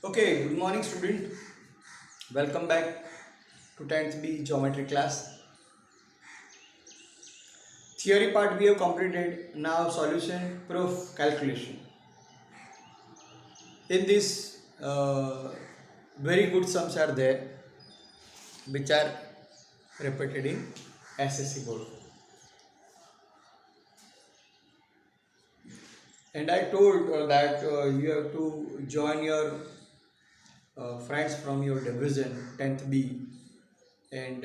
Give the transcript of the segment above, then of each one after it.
Okay, good morning student. Welcome back to 10th B geometry class. Theory part we have completed. Now solution, proof, calculation. In this, very good sums are there which are repeated in SSC board. And I told that you have to join your friends from your division 10th B, and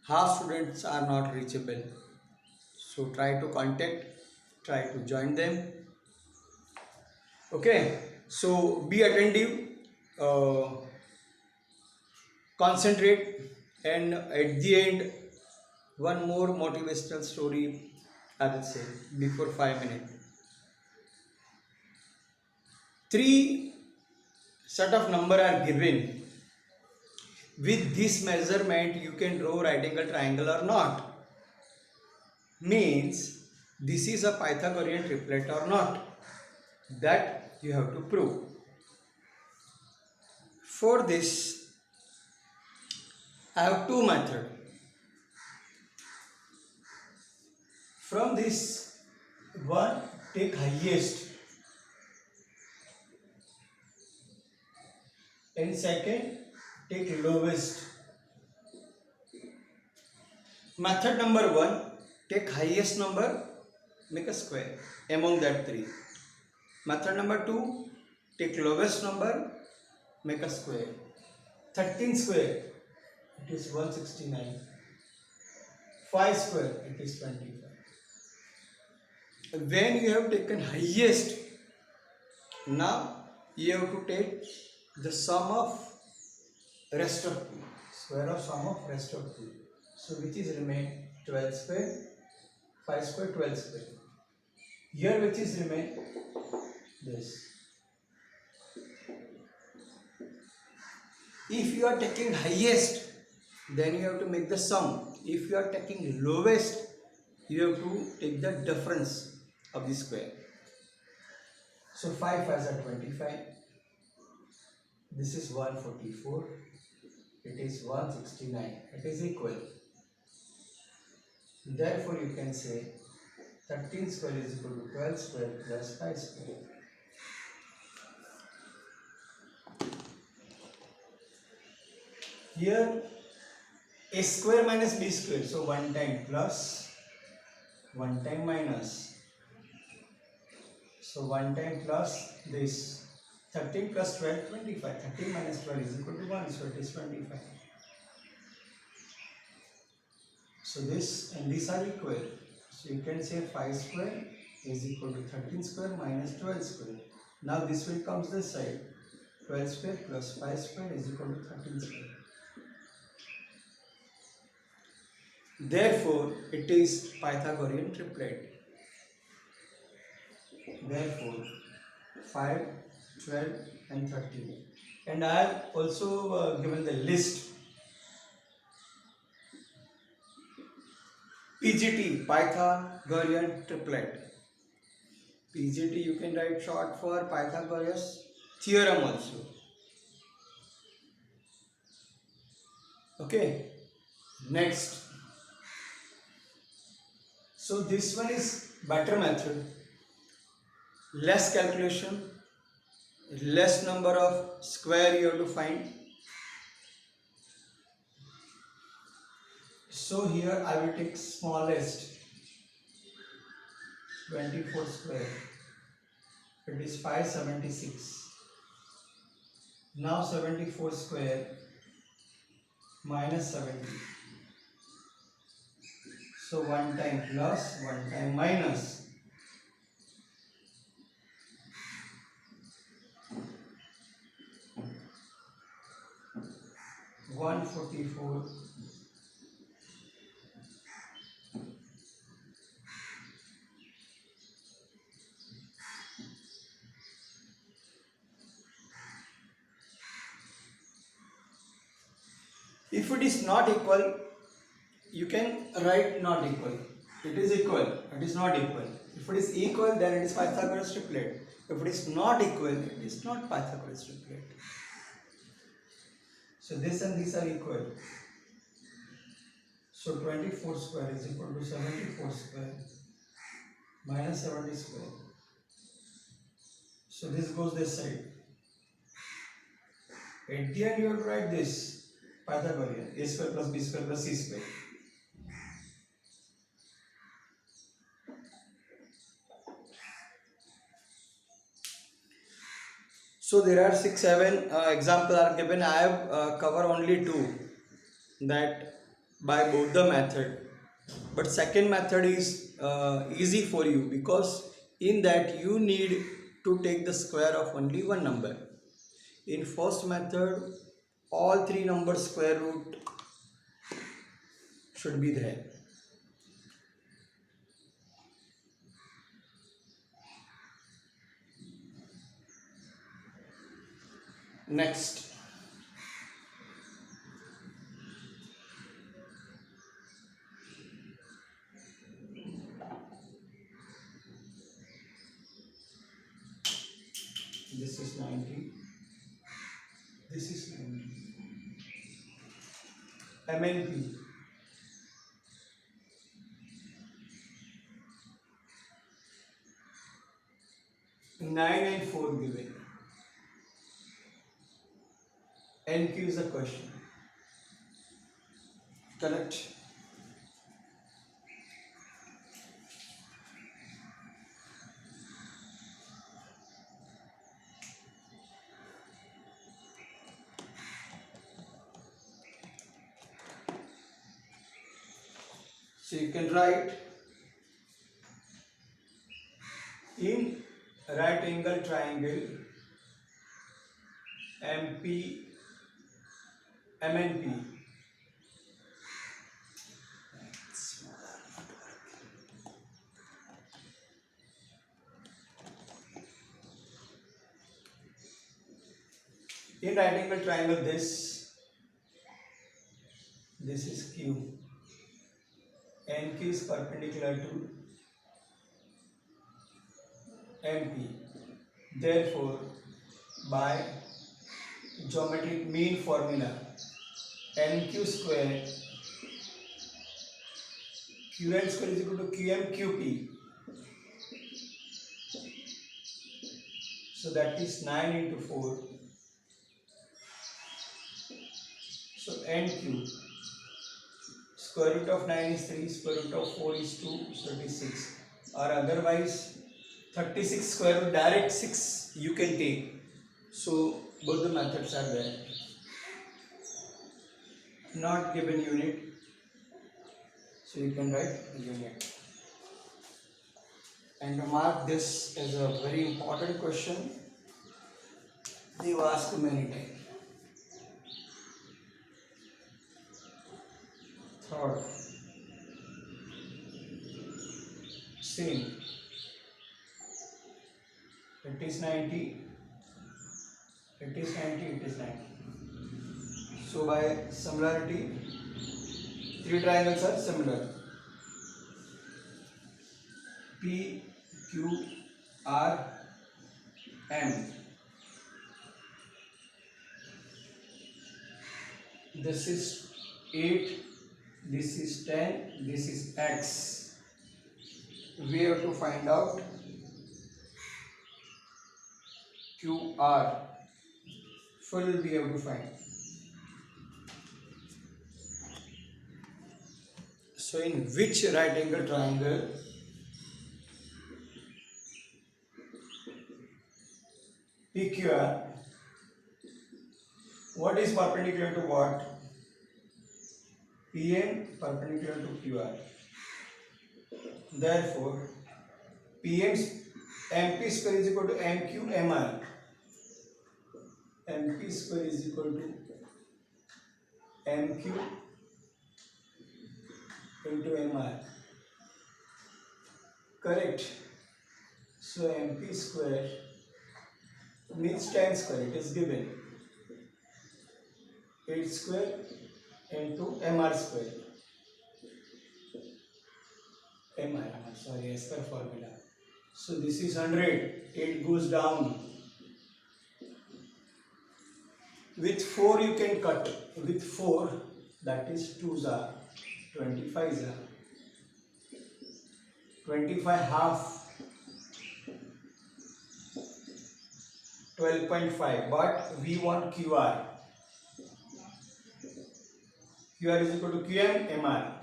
half students are not reachable. So try to contact, try to join them. Okay, so be attentive, uh, concentrate, and at the end, one more motivational story I will say before 5 minutes. Three set of number are given. With this measurement, you can draw right angle triangle or not. Means this is a Pythagorean triplet or not. That you have to prove. For this, I have two methods. From this, one, take highest, and second, take lowest. Method number one, take highest number, make a square among that three. Method number two, take lowest number, make a square. 13 square, it is 169. 5 square, it is 25. When you have taken highest, now you have to take the sum of rest of two, square of sum of rest of two. So which is remain 12 square, 5 square, 12 square. Here which is remain this. If you are taking highest, then you have to make the sum. If you are taking lowest, you have to take the difference of the square. So 5 5s are 25. This is 144. It is 169. It is equal. Therefore, you can say 13 square is equal to 12 square plus 5 square. Here, a square minus b square. So 1 time plus, 1 time minus. So 1 time plus this. 13 plus 12, 25. 13 minus 12 is equal to 1. So it is 25. So this and these are equal. So you can say 5 square is equal to 13 square minus 12 square. Now this will come this side. 12 square plus 5 square is equal to 13 square. Therefore, it is Pythagorean triplet. Therefore, 5, 12 and 13. And I have also given the list. PGT, Pythagorean triplet. PGT you can write short for Pythagoras theorem also. Okay, next. So this one is better method. Less calculation, less number of square you have to find. So here I will take smallest, 24 square. It is 576. Now 74 square minus 70. So 1 time plus, 1 time minus. 144. If it is not equal, you can write not equal. It is equal, it is not equal. If If it is equal, then it is Pythagoras triplet. If it is not equal, it is not Pythagoras triplet. So this and these are equal. So 24 square is equal to 74 square minus 70 square. So this goes this side. At the end you have to write this Pythagorean, a square plus b square plus c square. So there are 6-7 examples are given. I have covered only 2, that by both the method. But second method is easy for you, because in that you need to take the square of only one number. In first method, all 3 numbers square root should be there. Next, this is 90, this is 90. MNP. Nine and 4 given. NQ is a question. Correct. So you can write, in right angle triangle MP MNP, in right angle triangle this is Q, and Q is perpendicular to MP. Therefore, by geometric mean formula, NQ square, QN square is equal to QM QP. So that is 9 into 4. So NQ, square root of 9 is 3, square root of 4 is 2, 36. Or otherwise 36 square root, direct 6 you can take. So both the methods are there. Not given unit, so you can write unit. And mark this as a very important question. They will ask many times. Third, same. It is 90. It is 90. It is 90. So by similarity, 3 triangles are similar. P, Q, R, M. This is 8, this is 10, this is X. We have to find out QR. Full we have to find. So in which right angle triangle PQR, what is perpendicular to what? PM perpendicular to QR. Therefore, PM's MP square is equal to MQ MR. MP square is equal to MQ into MR. Correct. So MP square means 10 square, it is given. 8 square into MR square. MR, sorry, as per formula. So this is 100. 8 goes down. With 4 you can cut. With 4, that is 2s are 25s are 25 half 12.5, but we want QR. QR is equal to QM MR.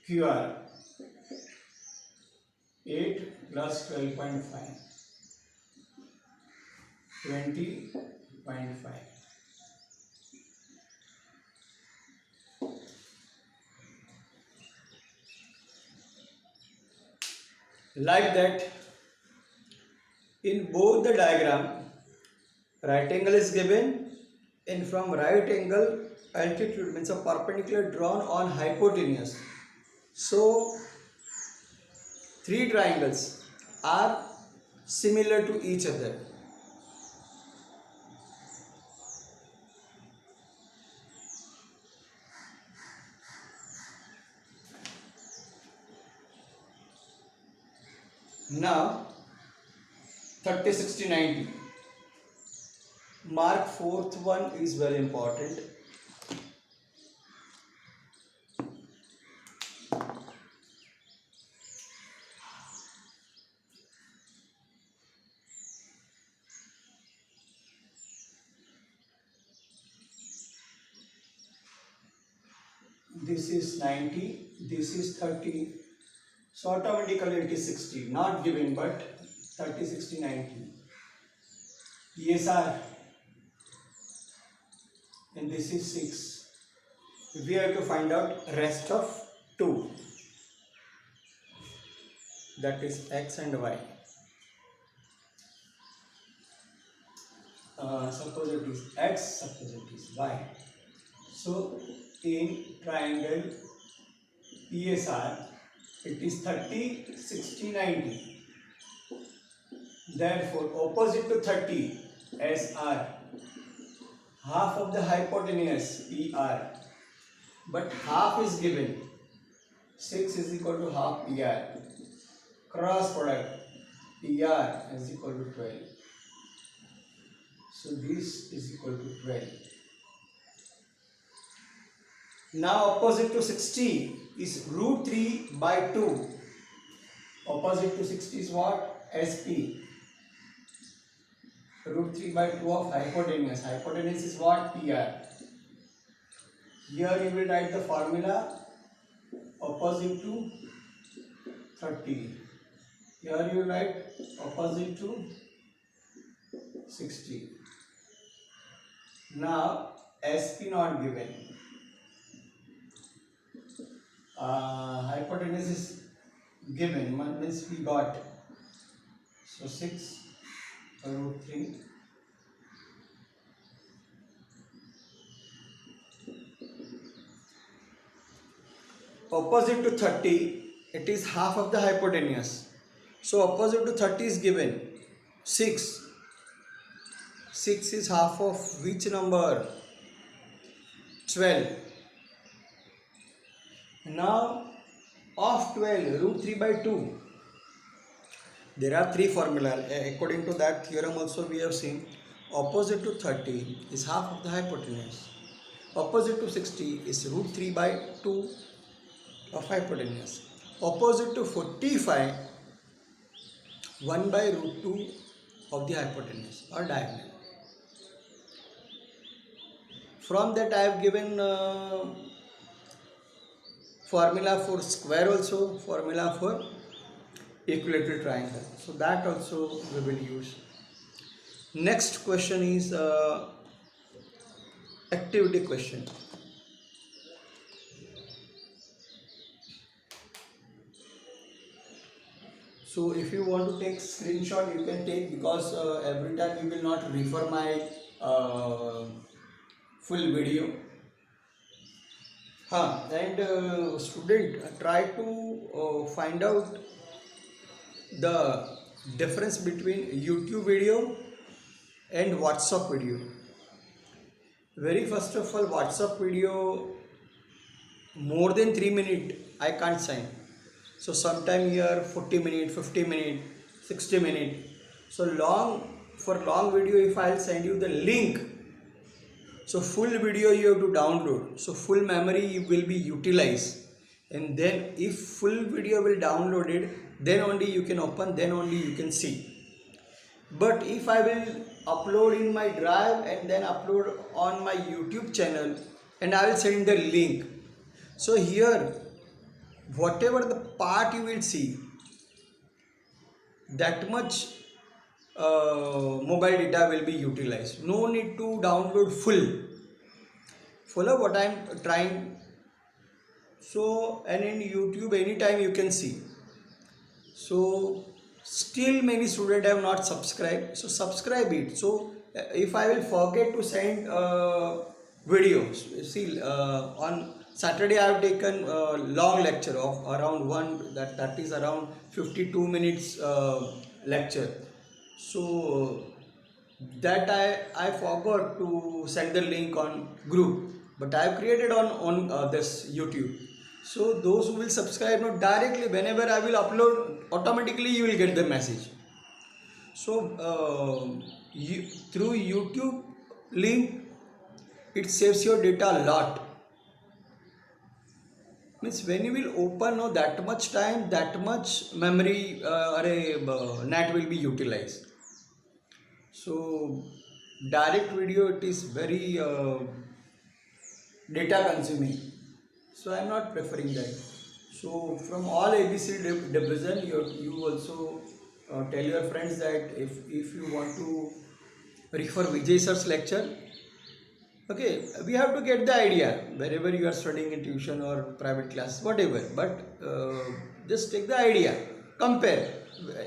QR 8 plus 12.5 20.5. Like that, in both the diagram, right angle is given, and from right angle altitude means a perpendicular drawn on hypotenuse. So three triangles are similar to each other. Now 30, 60, 90. Mark fourth one is very important. This is 90, this is 30. So automatically it is 60, not given but 30, 60, 90. ESR, and this is 6. We have to find out rest of 2. That is X and Y. Suppose it is X, suppose it is Y. So in triangle ESR, it is 30, 60, 90. Therefore, opposite to 30, SR, half of the hypotenuse, PR, but half is given. 6 is equal to half PR. Cross product, PR is equal to 12. So this is equal to 12. Now opposite to 60 is root 3 by 2. Opposite to 60 is what? SP. Root 3 by 2 of hypotenuse. Hypotenuse is what? PR. Here you will write the formula opposite to 30. Here you write opposite to 60. Now SP not given. Hypotenuse is given, means we got. So 6 root 3. Opposite to 30, it is half of the hypotenuse. So opposite to 30 is given 6. 6 is half of which number? 12. Now of 12, root 3 by 2. There are three formulas. According to that theorem also we have seen. Opposite to 30 is half of the hypotenuse. Opposite to 60 is root 3 by 2 of hypotenuse. Opposite to 45, 1 by root 2 of the hypotenuse or diagonal. From that I have given formula for square also, formula for equilateral triangle. So that also we will use. Next question is activity question. So if you want to take screenshot, you can take, because every time you will not refer my full video. And student, try to find out the difference between YouTube video and WhatsApp video. Very first of all, WhatsApp video more than 3 minutes I can't sign. So sometime here 40 minutes, 50 minutes, 60 minutes. So for long video, if I'll send you the link, so full video you have to download, so full memory will be utilized, and then if full video will download it, then only you can open, then only you can see. But if I will upload in my drive and then upload on my YouTube channel, and I will send the link, so here whatever the part you will see, that much mobile data will be utilized. No need to download full. Follow what I am trying. So, and in YouTube anytime you can see. So still many students have not subscribed, so subscribe it. So if I will forget to send videos, see on Saturday I have taken a long lecture of around that is around 52 minutes lecture. So that I forgot to send the link on group, but I have created on this YouTube. So those who will subscribe now, directly whenever I will upload, automatically you will get the message. So through YouTube link, it saves your data a lot. Means when you will open, no, that much time, that much memory net will be utilized. So direct video, it is very data consuming. So I am not preferring that. So from all ABC division, you also tell your friends that if you want to refer Vijay sir's lecture, okay, we have to get the idea wherever you are studying in tuition or private class, whatever. But just take the idea, compare.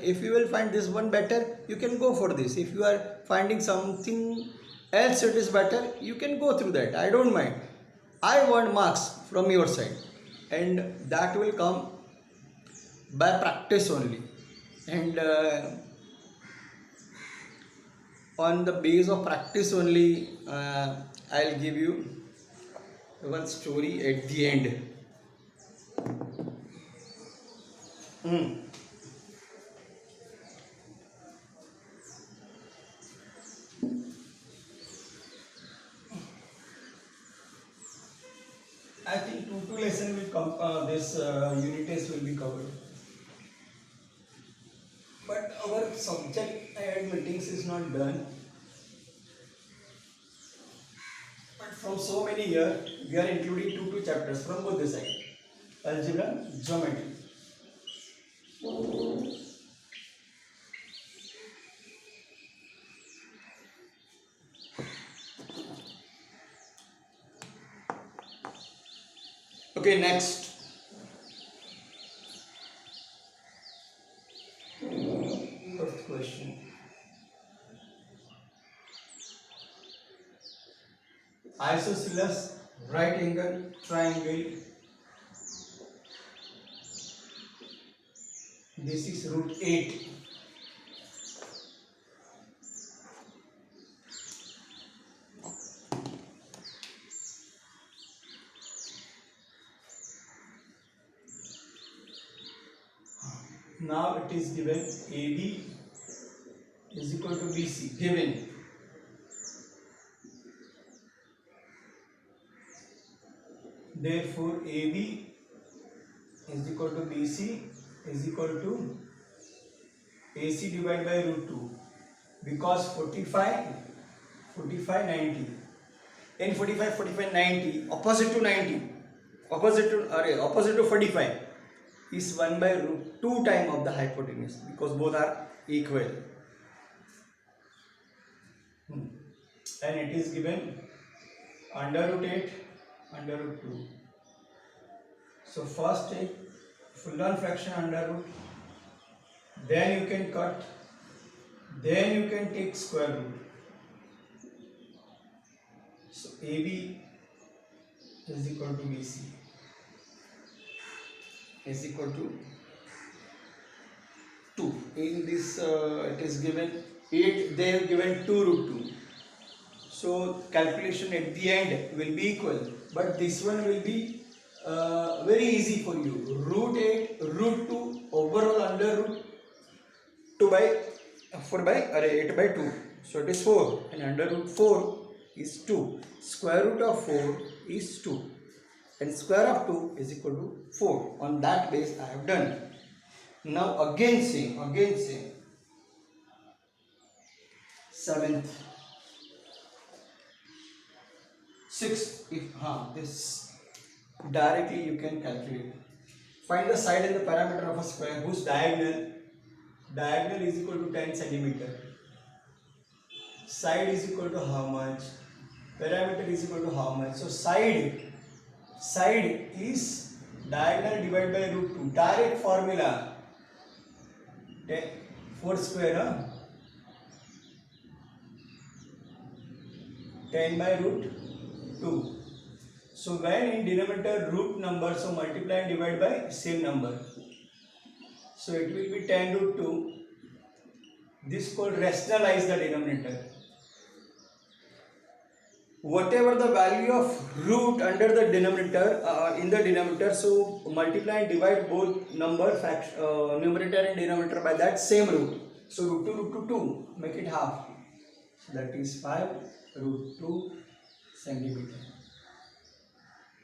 If you will find this one better, you can go for this. If you are finding something else that is better, you can go through that. I don't mind. I want marks from your side, and that will come by practice only. And on the base of practice only, I'll give you one story at the end. I think two lesson will come. This unit test will be covered. But our subject and meetings is not done. But from so many years, we are including two chapters from both the side. Algebra, geometry. Okay, next. First question. Isosceles right angle triangle. This is root 8. Now it is given AB is equal to BC. Given. Therefore, AB is equal to BC is equal to AC divided by root 2. Because 45, 90. In 45, 90, opposite to 90, opposite to 45 is 1 by root 2 time of the hypotenuse, because both are equal. And it is given under root 8, under root 2. So first take full on fraction under root, then you can cut, then you can take square root. So AB is equal to BC is equal to 2. In this it is given 8, they have given 2 root 2. So calculation at the end will be equal, but this one will be very easy for you. Root 8, root 2, overall under root 2 by 4 by 8 by 2. So it is 4 and under root 4 is 2. Square root of 4 is 2 and square of 2 is equal to 4. On that base I have done. Now again same. Seventh, sixth. If this directly you can calculate. Find the side and the parameter of a square whose diagonal is equal to 10 centimeter. Side is equal to how much? Parameter is equal to how much? So side is diagonal divided by root 2. Direct formula. 4 square, 10 by root 2. So when in denominator root number, so multiply and divide by same number. So it will be 10 root 2. This called rationalize the denominator. Whatever the value of root under the denominator, in the denominator, so multiply and divide both numerator and denominator by that same root. So root 2, make it half. So that is 5 root 2 centimeter.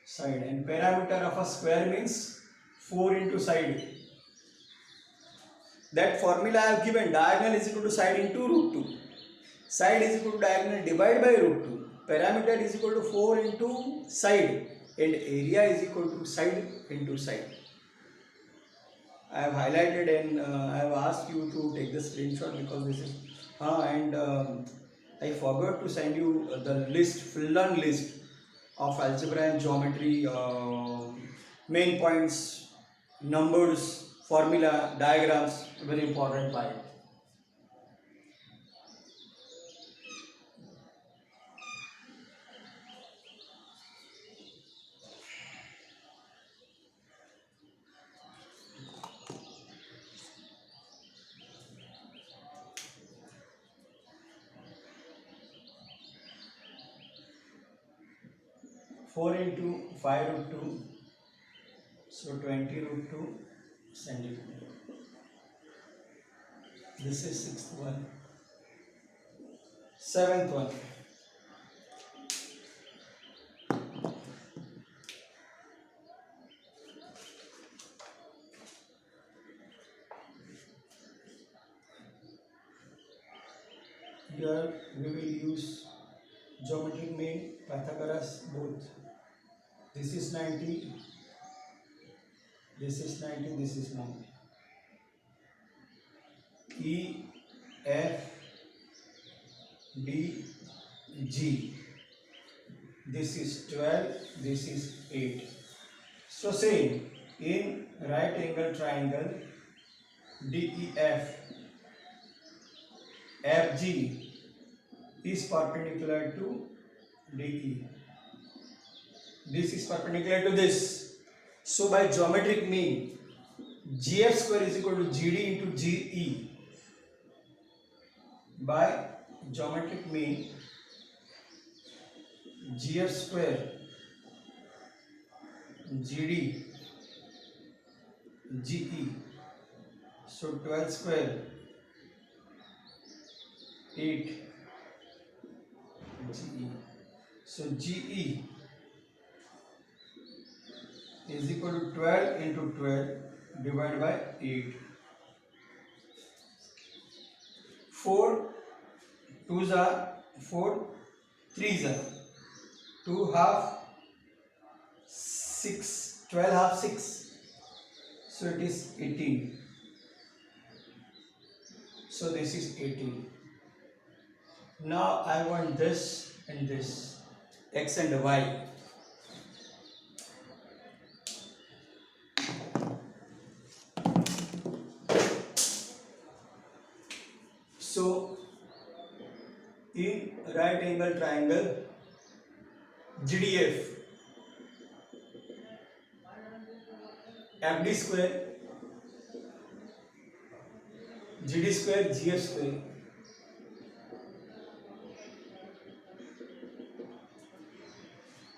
Side and parameter of a square means 4 into side. That formula I have given, diagonal is equal to side into root 2. Side is equal to diagonal divided by root 2. Parameter is equal to 4 into side and area is equal to side into side. I have highlighted and I have asked you to take the screenshot because this is I forgot to send you the list, full-on list of algebra and geometry, main points, numbers, formula, diagrams, very important part. Four into 5 root 2, so 20 root 2 centimeter. This is sixth one. Seventh one. Here we will use geometric mean, Pythagoras both. This is 90, this is 90, this is 90. E, F, D, G. This is 12, this is 8. So same, in right angle triangle, DEF, FG is perpendicular to DE. This is perpendicular to this. So by geometric mean, GF square is equal to GD into GE. By geometric mean, GF square, GD, GE. So 12 square, 8, GE. So GE is equal to 12 into 12 divided by 8. 4 2s are 4, 3s are 2 half 6, 12 half 6. So it is 18. So this is 18. Now I want this and this, x and y. So in right angle triangle GDF, FD square, GD square, GF square.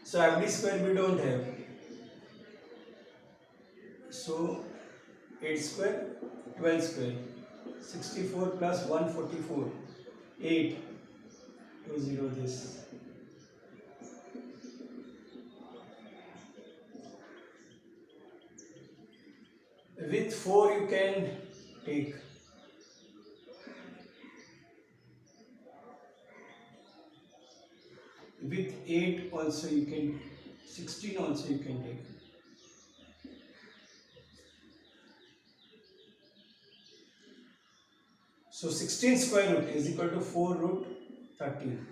So FD square we don't have. So 8 square, 12 square, 64 plus 144, 8, 20 this. With 4 you can take. With 8 also you can, 16 also you can take. So 16 square root is equal to 4 root 13.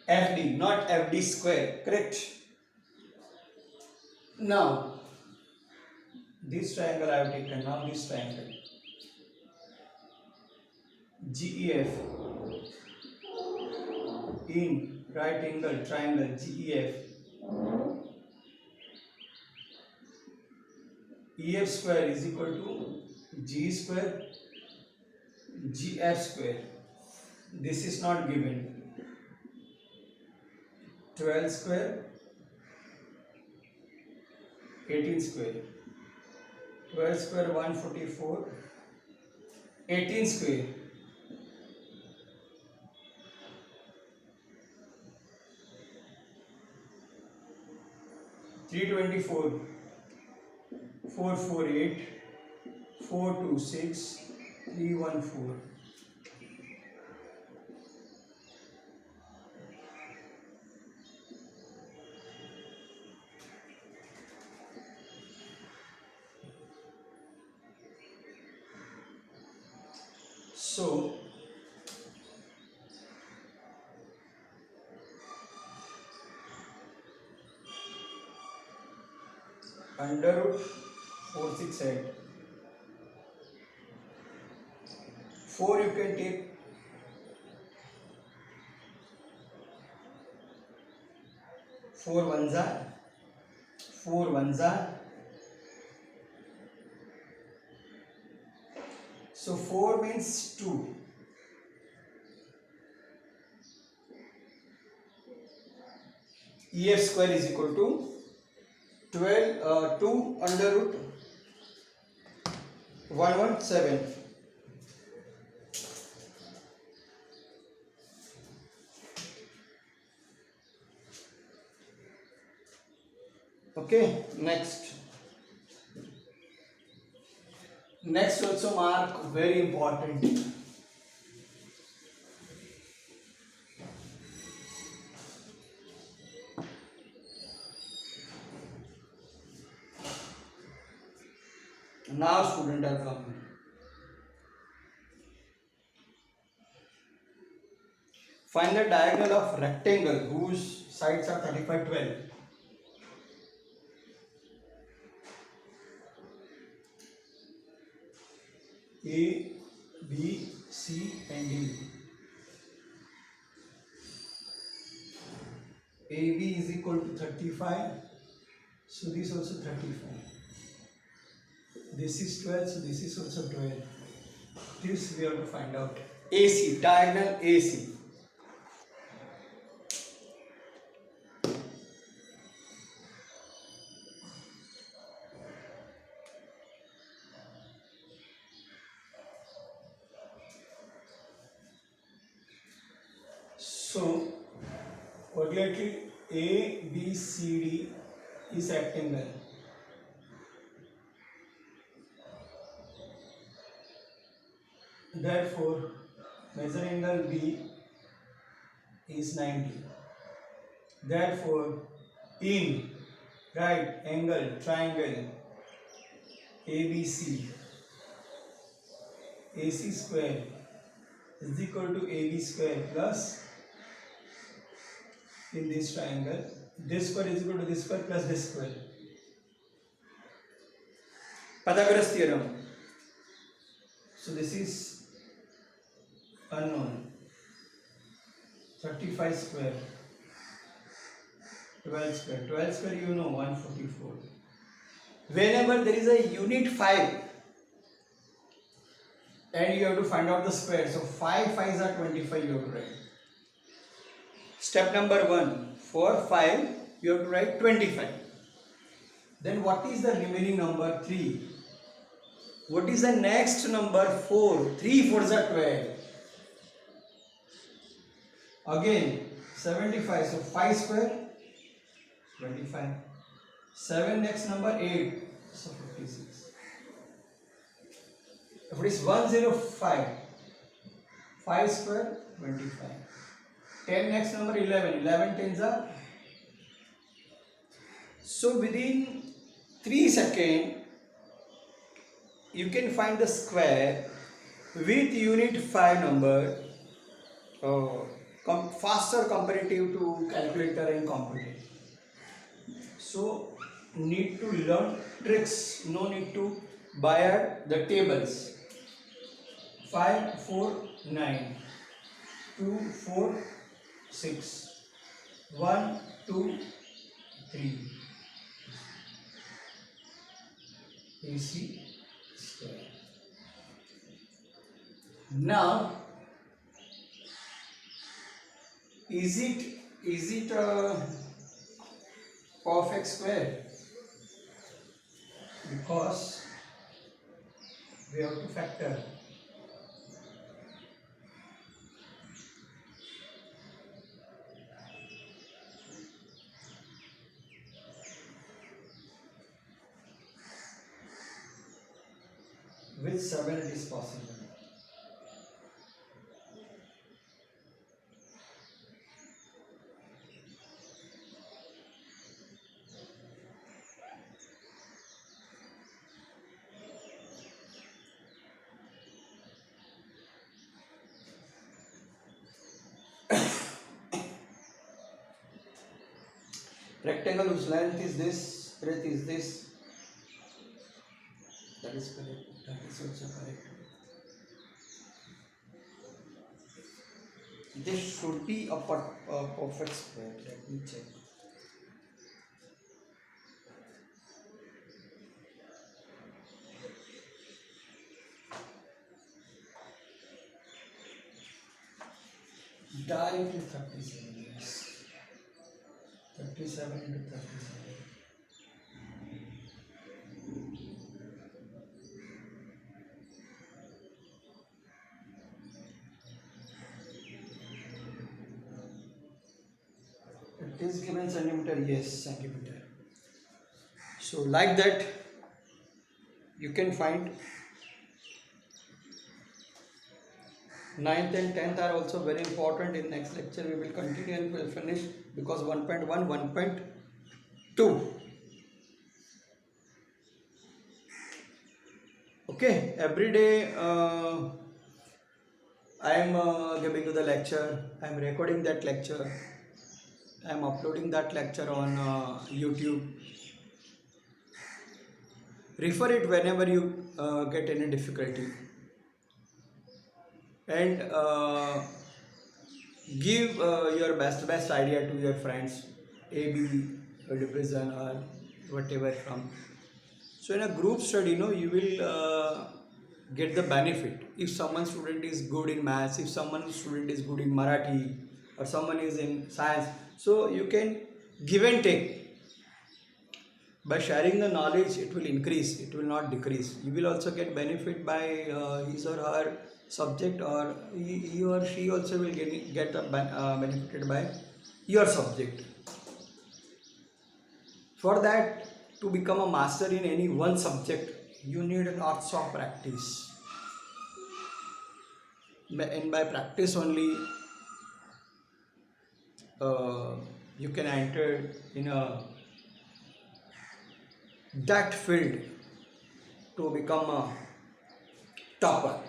FD, not FD square, correct? Now, this triangle I have taken, now this triangle. GEF, in right angle triangle GEF, EF square is equal to G square, GF square. This is not given. 12 square, 18 square. 12 square 144, 18 square 324, 448, 426, 314. So under root 468, 4 you can take, 4 ones are 4 ones are, so 4 means 2. EF square is equal to 2 under root 117. Okay, next also mark very important. Now student are coming. Find the diagonal of rectangle whose sides are 35, 12. A, B, C and D. AB is equal to 35. So this also 35. This is 12, so this is also 12. This we have to find out. AC, diagonal AC. So, quadrilateral ABCD is rectangle. Therefore, measure angle B is 90. Therefore, in right angle triangle ABC, AC square is equal to AB square plus, in this triangle, this square is equal to this square plus this square. Pythagoras theorem. So this is unknown. 35 square, 12 square. 12 square you know 144. Whenever there is a unit 5 and you have to find out the square. So 5 5s are 25 you have to write. Step number 1, for 5 you have to write 25. Then what is the remaining number? 3. What is the next number? 4. 3 4s are 12. Again 75. So 5 square 25. 7 next number 8. So 56. If it is 105. 5 square 25. 10 next number 11. 11 tens are. So within 3 seconds you can find the square with unit 5 number faster comparative to calculator and computer. So need to learn tricks, no need to buy the tables. 5 4 9 2 4 6 1 2 3 AC square. Now is it a perfect square? Because we have to factor. With 7 it is possible. Rectangle whose length is this, breadth is this. That is correct. That is also correct. This should be a perfect square. Let me check. Directly 37. Yes. 37 into 37. It is given centimeter, yes, centimeter. So like that you can find 9th and 10th are also very important. In next lecture we will continue and we will finish because 1.1 1.2. Okay, every day I am giving you the lecture, I am recording that lecture, I am uploading that lecture on YouTube. Refer it whenever you get any difficulty, and give your best idea to your friends, AB or division or whatever from. So in a group study, you will get the benefit. If someone student is good in maths, if someone student is good in Marathi, or someone is in science, so you can give and take. By sharing the knowledge, it will increase, it will not decrease. You will also get benefit by his or her subject, or he or she also will get benefited by your subject. For that, to become a master in any one subject, you need lots of practice. And by practice only, you can enter in that field to become a topper.